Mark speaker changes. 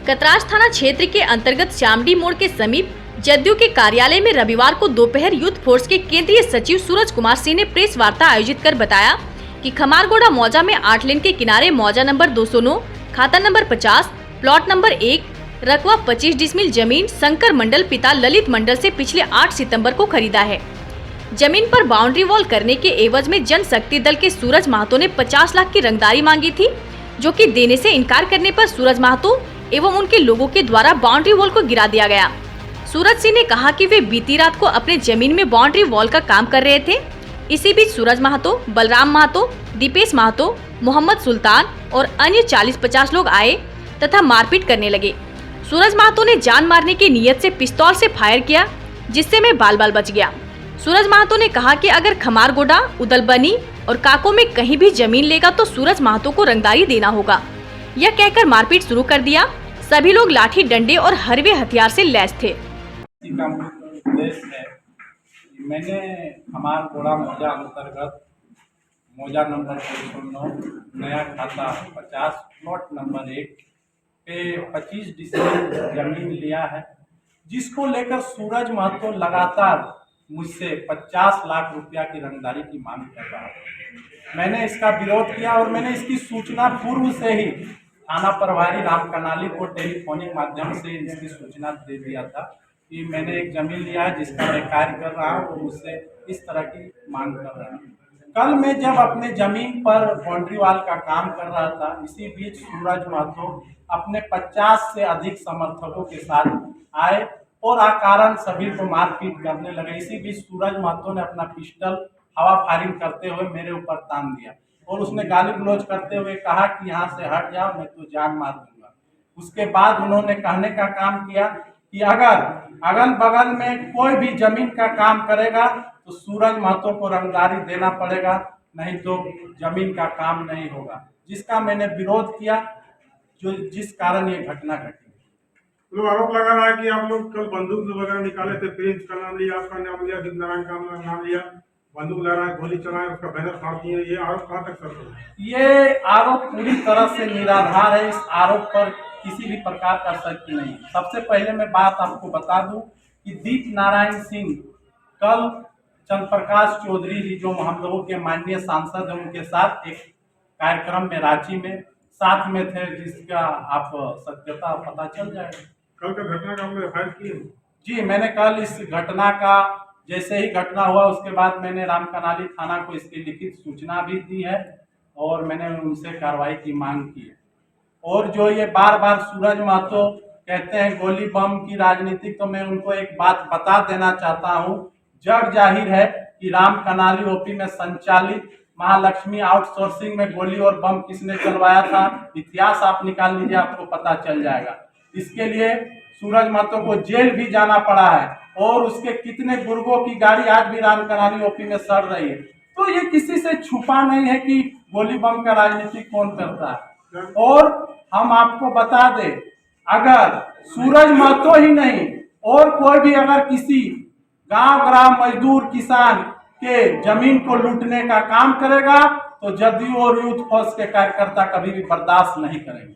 Speaker 1: कतराज थाना क्षेत्र के अंतर्गत श्यामडी मोड़ के समीप जदयू के कार्यालय में रविवार को दोपहर यूथ फोर्स के केंद्रीय सचिव सूरज कुमार सिंह ने प्रेस वार्ता आयोजित कर बताया कि खमारगोड़ा मौजा में 8 लेन के किनारे मौजा नंबर 209, खाता नंबर 50, प्लॉट नंबर 1, रकबा 25 डिसमिल जमीन शंकर मंडल पिता ललित मंडल से पिछले 8 सितंबर को खरीदा है। जमीन पर बाउंड्री वॉल करने के एवज में जनशक्ति दल के सूरज महतो ने 50 लाख की रंगदारी मांगी थी, जो कि देने से इनकार करने पर सूरज महतो एवं उनके लोगों के द्वारा बाउंड्री वॉल को गिरा दिया गया। सूरज सिंह ने कहा कि वे बीती रात को अपने जमीन में बाउंड्री वॉल का काम कर रहे थे। इसी बीच सूरज महतो, बलराम महतो, दीपेश महतो, मोहम्मद सुल्तान और अन्य 40-50 लोग आए तथा मारपीट करने लगे। सूरज महतो ने जान मारने की नीयत से पिस्तौल से फायर किया, जिससे मैं बाल बाल बच गया। सूरज महतो ने कहा कि अगर खमारगोड़ा, उदलबनी और काको में कहीं भी जमीन लेगा तो सूरज महतो को रंगदारी देना होगा। यह कहकर मारपीट शुरू कर दिया। सभी लोग लाठी डंडे और हरवे हथियार से लैस थे।
Speaker 2: मैंने खमारगोड़ा मौजा अंतर्गत मौजा नंबर 209, नया खाता 50, प्लॉट नंबर 1 पे 25 डिसमिल जमीन लिया है, जिसको लेकर सूरज महतो लगातार मुझसे 50 लाख रुपया की रंगदारी की मांग कर रहा है। मैंने इसका विरोध किया और मैंने इसकी सूचना पूर्व से ही थाना प्रभारी राम कनाली को टेलीफोनिक माध्यम से इसकी सूचना दे दिया था कि मैंने एक जमीन लिया है जिसका मैं कार्य कर रहा हूँ, वो मुझसे इस तरह की मांग कर रहा है। कल मैं जब अपने जमीन पर बाउंड्री वॉल का काम कर रहा था, इसी बीच सूरज महतो अपने 50 से अधिक समर्थकों के साथ आए और अकारण सभी को मारपीट करने लगे। इसी बीच सूरज महतो ने अपना पिस्टल हवा फायरिंग करते हुए मेरे ऊपर तान दिया और उसने गाली गलौज करते हुए कहा कि यहाँ से हट जाओ, मैं तो जान मार दूंगा। उसके बाद उन्होंने कहने का काम किया कि अगर अगल बगल में कोई भी जमीन का काम करेगा तो सूरज महतो को रंगदारी देना पड़ेगा, नहीं तो जमीन का काम नहीं होगा, जिसका मैंने विरोध किया, जिस कारण ये घटना घटी।
Speaker 3: लोग आरोप लगा रहा है कि आप लोग कल बंदूक वगैरह निकाले थे, प्रिंस का नाम लिया, आपका नाम लिया, दीप नारायण का नाम लिया, बंदूक लगा रहा है, गोली चलाए, उसका बैनर फाड़ दिए। ये आरोप कहाँ तक सर है?
Speaker 2: ये आरोप पूरी तरह से निराधार है। इस आरोप पर किसी भी प्रकार का सत्य नहीं। सबसे पहले मैं बात आपको बता दूं कि दीप नारायण सिंह कल चंद्रप्रकाश चौधरी जी, जो हम लोगों के माननीय सांसद हैं, उनके साथ एक कार्यक्रम में रांची में साथ में थे, जिसका आप सत्यता पता चल जाएगा।
Speaker 3: कल का घटना का हमने एफआईआर की है
Speaker 2: जी। मैंने कल इस घटना का, जैसे ही घटना हुआ उसके बाद मैंने राम कनाली थाना को इसकी लिखित सूचना भी दी है और मैंने उनसे कार्रवाई की मांग की है। और जो ये बार बार सूरज महतो कहते हैं गोली बम की राजनीति, तो मैं उनको एक बात बता देना चाहता हूँ। जग जाहिर है कि राम कनाली ओपी में संचालित महालक्ष्मी आउटसोर्सिंग में गोली और बम किसने चलवाया था, इतिहास आप निकाल लीजिए, आपको पता चल जाएगा। इसके लिए सूरज महतो को जेल भी जाना पड़ा है और उसके कितने गुर्गों की गाड़ी आज भी राम कनाली ओपी में सड़ रही है। तो ये किसी से छुपा नहीं है कि गोली बम का राजनीति कौन करता है। और हम आपको बता दें, अगर सूरज महतो ही नहीं और कोई भी अगर किसी गांव ग्राम मजदूर किसान के जमीन को लूटने का काम करेगा तो जदयू और यूथ फोर्स के कार्यकर्ता कभी भी बर्दाश्त नहीं करेंगे।